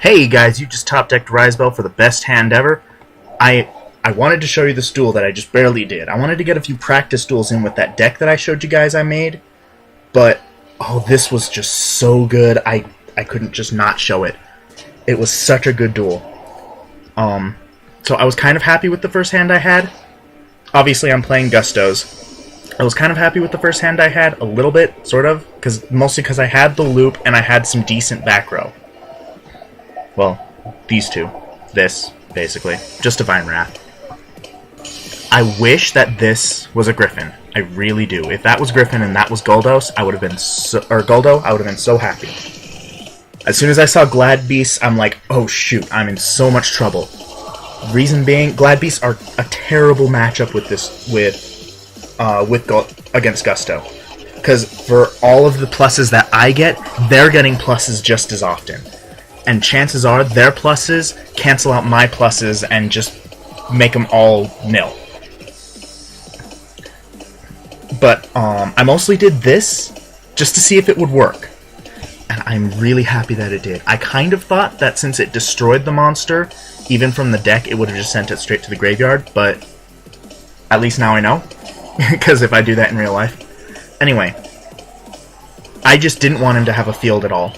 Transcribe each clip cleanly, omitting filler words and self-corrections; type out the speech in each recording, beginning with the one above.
Hey guys, you just top decked Risebell for the best hand ever. I wanted to show you this duel that I just barely did. I wanted to get a few practice duels in with that deck that I showed you guys I made, but oh, this was just so good. I couldn't just not show it. It was such a good duel. So I was kind of happy with the first hand I had. Obviously, I'm playing Gustos. I was kind of happy with the first hand I had, a little bit, sort of, mostly because I had the loop and I had some decent back row. Well, these two. This, basically. Just Divine Wrath. I wish that this was a Griffin. I really do. If that was Griffin and that was Goldos, I would have been Goldo, I would have been so happy. As soon as I saw Glad Beasts, I'm like, oh shoot, I'm in so much trouble. Reason being, Glad Beasts are a terrible matchup with against Gusto. Because for all of the pluses that I get, they're getting pluses just as often. And chances are their pluses cancel out my pluses and just make them all nil. But I mostly did this just to see if it would work. And I'm really happy that it did. I kind of thought that since it destroyed the monster, even from the deck, it would have just sent it straight to the graveyard, but at least now I know. Because if I do that in real life. Anyway, I just didn't want him to have a field at all.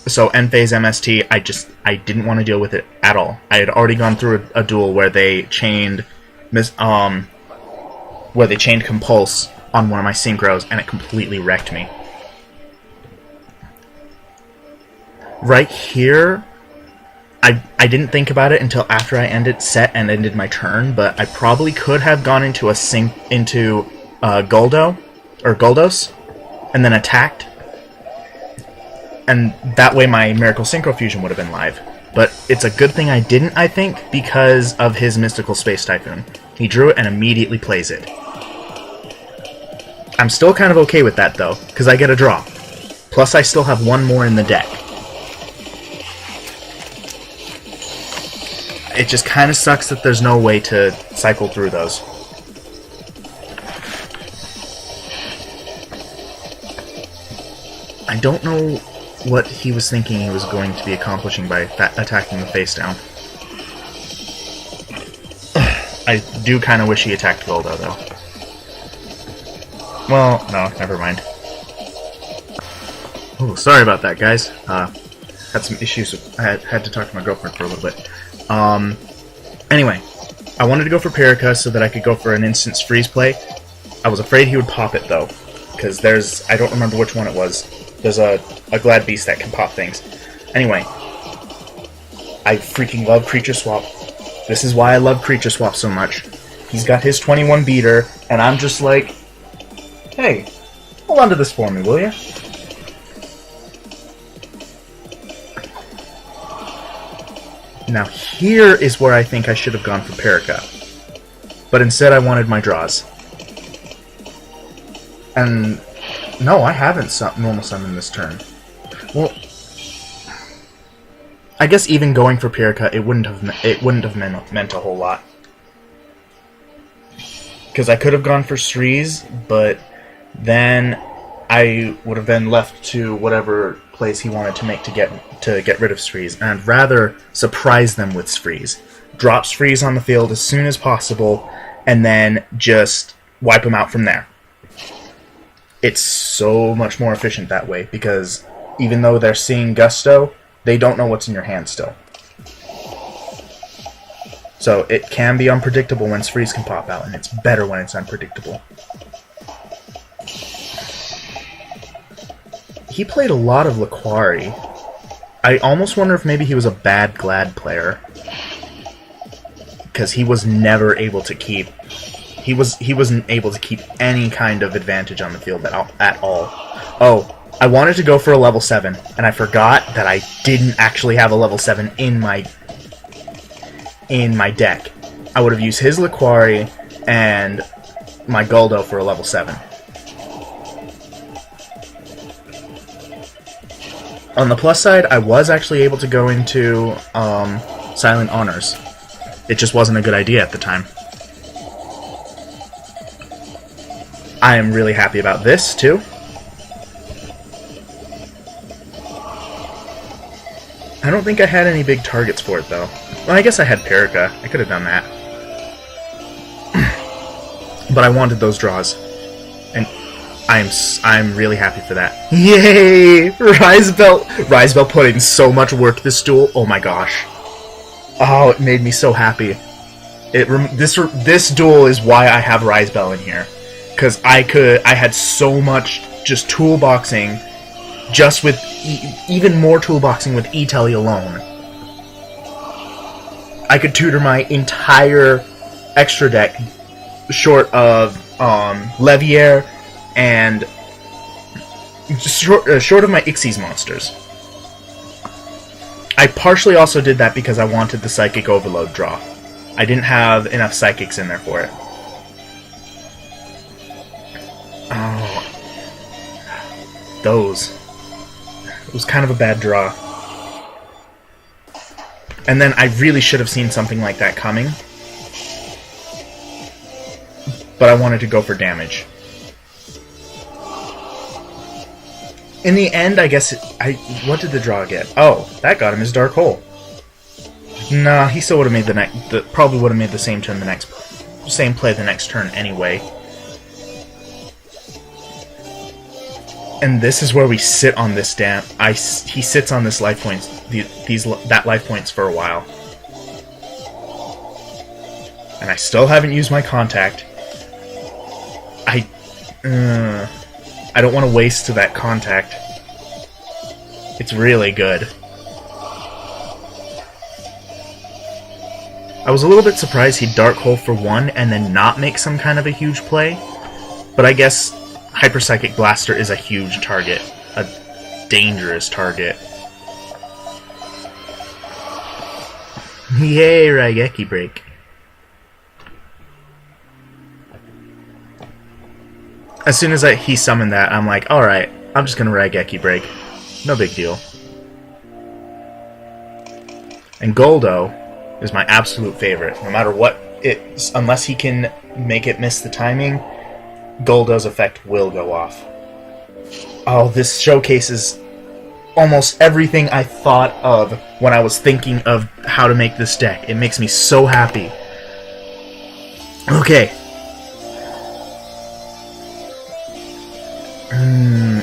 So End-Phase MST, I didn't want to deal with it at all. I had already gone through a duel where they chained Compulse on one of my synchros, and it completely wrecked me. Right here, I didn't think about it until after I ended my turn, but I probably could have gone into Goldos, and then attacked. And that way my Miracle Synchro Fusion would have been live. But it's a good thing I didn't, I think, because of his Mystical Space Typhoon. He drew it and immediately plays it. I'm still kind of okay with that, though, because I get a draw. Plus I still have one more in the deck. It just kind of sucks that there's no way to cycle through those. I don't know what he was thinking he was going to be accomplishing by attacking the face down. I do kind of wish he attacked Goldo, though. Well, no, never mind. Oh, sorry about that, guys. Had some issues I had to talk to my girlfriend for a little bit. Anyway, I wanted to go for Perica so that I could go for an instance freeze play. I was afraid he would pop it, though, because I don't remember which one it was. There's a Glad Beast that can pop things. Anyway, I freaking love Creature Swap. This is why I love Creature Swap so much. He's got his 21 beater, and I'm just like, hey, hold on to this for me, will ya? Now here is where I think I should have gone for Perica. But instead I wanted my draws. And no, I haven't normal summoned this turn. Well, I guess even going for Perica, it wouldn't have meant a whole lot. Because I could have gone for Shrees, but then I would have been left to whatever place he wanted to make to get rid of Shrees, and I'd rather surprise them with Shrees. Drop Shrees on the field as soon as possible, and then just wipe them out from there. It's so much more efficient that way, because even though they're seeing Gusto, they don't know what's in your hand still. So it can be unpredictable when Shrees can pop out, and it's better when it's unpredictable. He played a lot of Laquari. I almost wonder if maybe he was a bad Glad player, because he was never able to keep. He wasn't able to keep any kind of advantage on the field at all. Oh, I wanted to go for a level 7, and I forgot that I didn't actually have a level 7 in my deck. I would have used his Laquari and my Goldo for a level 7. On the plus side, I was actually able to go into Silent Honors. It just wasn't a good idea at the time. I am really happy about this, too. I don't think I had any big targets for it, though. Well, I guess I had Perica. I could have done that. But I wanted those draws. And I'm really happy for that. Yay! Risebell! Risebell put in so much work this duel. Oh my gosh. Oh, it made me so happy. This duel is why I have Risebell in here. Because I had so much just toolboxing, just with even more toolboxing with E-Telly alone. I could tutor my entire extra deck short of Levier and short of my Ixies monsters. I partially also did that because I wanted the Psychic Overload draw. I didn't have enough Psychics in there for it. Oh. Those. It was kind of a bad draw. And then I really should have seen something like that coming. But I wanted to go for damage. In the end, I guess what did the draw get? Oh, that got him his Dark Hole. Nah, he still would have made probably would have made the same turn same play the next turn anyway. And this is where we sit on this he sits on this life points, that life points for a while. And I still haven't used my contact. I don't want to waste that contact. It's really good. I was a little bit surprised he'd Dark Hole for 1 and then not make some kind of a huge play. But I guess Hyper Psychic Blaster is a huge target. A dangerous target. Yay, Raigeki Break. As soon as he summoned that, I'm like, alright, I'm just gonna Raigeki Break. No big deal. And Goldo is my absolute favorite. No matter what unless he can make it miss the timing, Goldo's effect will go off. Oh, this showcases almost everything I thought of when I was thinking of how to make this deck. It makes me so happy. Okay.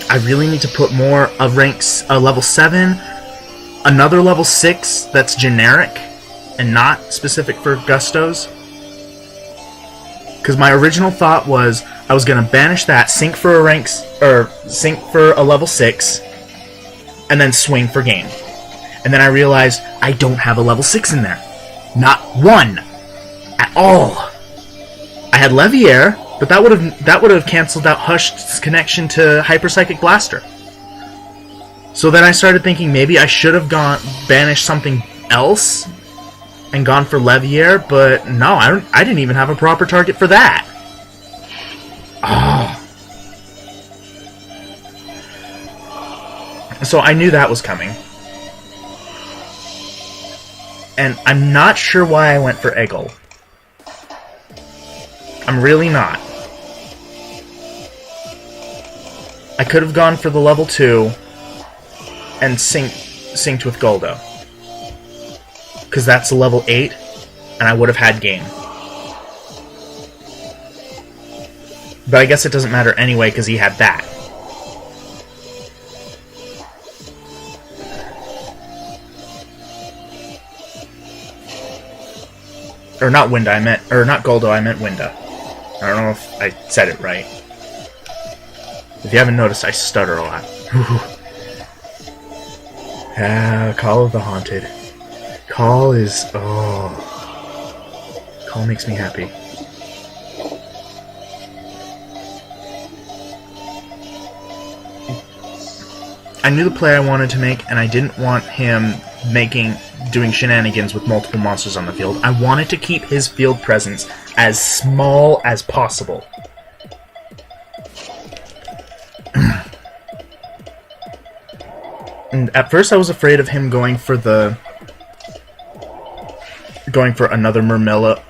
I really need to put more of ranks level 7, another level 6 that's generic and not specific for Gustos. Because my original thought was I was gonna banish that, sink for a level 6, and then swing for game. And then I realized I don't have a level 6 in there. Not one at all. I had Levier, but that would have canceled out Hush's connection to Hyper Psychic Blaster. So then I started thinking maybe I should have banished something else and gone for Levier, but no, I didn't even have a proper target for that. Oh. So I knew that was coming. And I'm not sure why I went for Eggle. I'm really not. I could have gone for the level 2 and synced with Goldo. Because that's a level 8, and I would have had game. But I guess it doesn't matter anyway, because he had that. Or not Winda, or not Goldo, I meant Winda. I don't know if I said it right. If you haven't noticed, I stutter a lot. Call of the Haunted. Call is... oh. Call makes me happy. I knew the play I wanted to make, and I didn't want him doing shenanigans with multiple monsters on the field. I wanted to keep his field presence as small as possible. And at first I was afraid of him going for another Murmillo?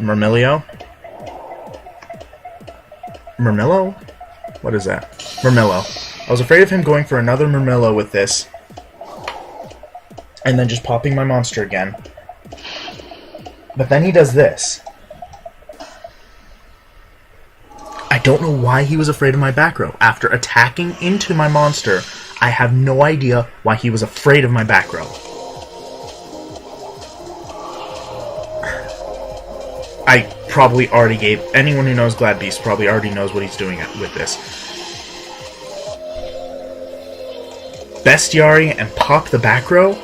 Murmillo? What is that? Murmillo. I was afraid of him going for another Murmillo with this. and then just popping my monster again. But then he does this. I don't know why he was afraid of my back row. After attacking into my monster, I have no idea why he was afraid of my back row. I probably already gave... Anyone who knows Glad Beast probably already knows what he's doing with this. Bestiary and pop the back row.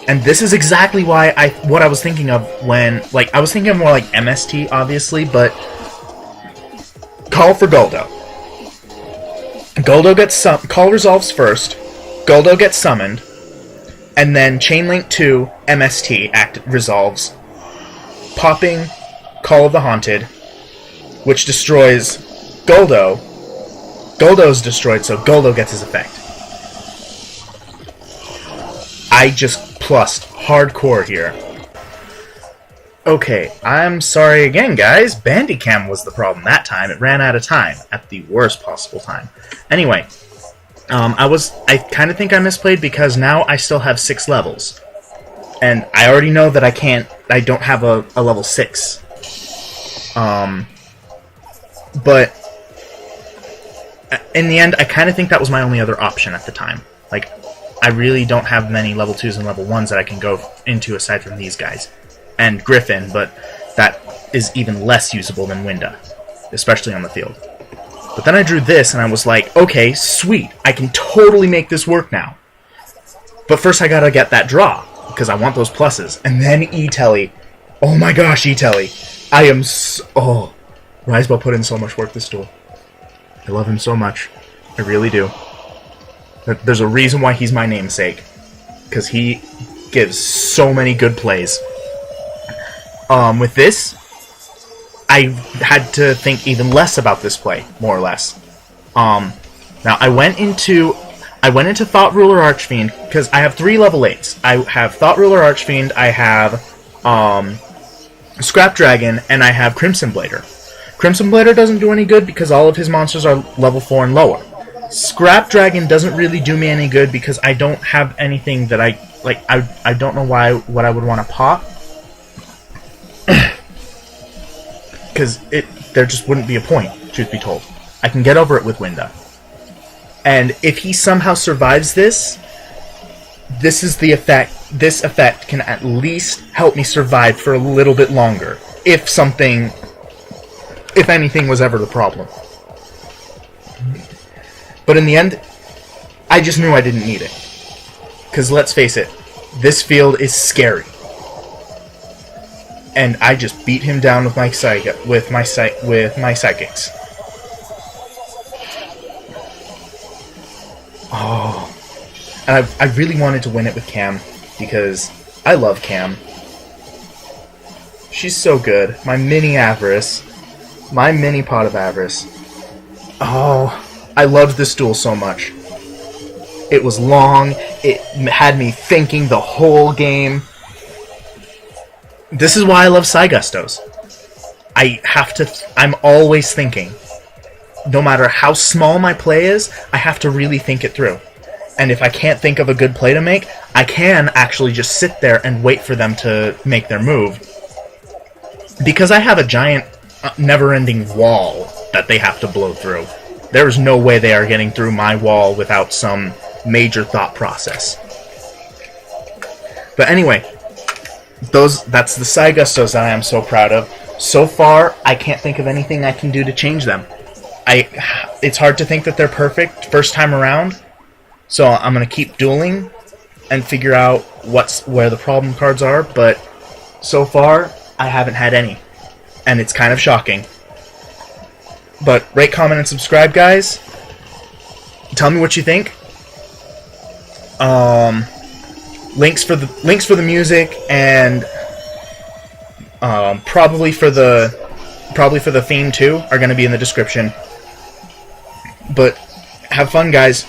And this is exactly why what I was thinking of when... Like, I was thinking of more like MST, obviously, but... Call for Guldo. Guldo gets Call resolves first. Guldo gets summoned. And then Chainlink to MST resolves. Popping Call of the Haunted, which destroys Guldo. Guldo's destroyed, so Guldo gets his effect. I just plussed hardcore here. Okay, I'm sorry again, guys. Bandicam was the problem that time. It ran out of time at the worst possible time. Anyway, I kind of think I misplayed because now I still have 6 levels. And I already know that I don't have a level 6. But in the end, I kind of think that was my only other option at the time. Like, I really don't have many level 2s and level 1s that I can go into aside from these guys. And Griffin, but that is even less usable than Winda, especially on the field. But then I drew this, and I was like, okay, sweet, I can totally make this work now. But first I gotta get that draw, because I want those pluses. And then E-Telly. Oh my gosh, E-Telly. I am oh, Risebell put in so much work this duel. I love him so much. I really do. There's a reason why he's my namesake. Because he gives so many good plays. With this, I had to think even less about this play, more or less. Now I went into Thought Ruler Archfiend because I have 3 level 8s. I have Thought Ruler Archfiend, I have Scrap Dragon, and I have Crimson Blader. Crimson Blader doesn't do any good because all of his monsters are level 4 and lower. Scrap Dragon doesn't really do me any good because I don't have anything that I like. I don't know what I would want to pop. Because there just wouldn't be a point, truth be told. I can get over it with Winda. And if he somehow survives this is the effect. This effect can at least help me survive for a little bit longer. If anything was ever the problem. But in the end, I just knew I didn't need it. Because let's face it, this field is scary. And I just beat him down with my psychics. Oh, and I really wanted to win it with Cam because I love Cam. She's so good. My mini Avarice, my mini pot of Avarice. Oh, I loved this duel so much. It was long. It had me thinking the whole game. This is why I love PsyGustos. I'm always thinking. No matter how small my play is, I have to really think it through. And if I can't think of a good play to make, I can actually just sit there and wait for them to make their move. Because I have a giant, never-ending wall that they have to blow through. There is no way they are getting through my wall without some major thought process. But anyway, that's the PsyGustos that I am so proud of. So far, I can't think of anything I can do to change them. It's hard to think that they're perfect first time around, so I'm going to keep dueling and figure out where the problem cards are, but so far, I haven't had any, and it's kind of shocking. But rate, comment, and subscribe, guys. Tell me what you think. Links for the music and probably for the theme too are going to be in the description. But have fun, guys.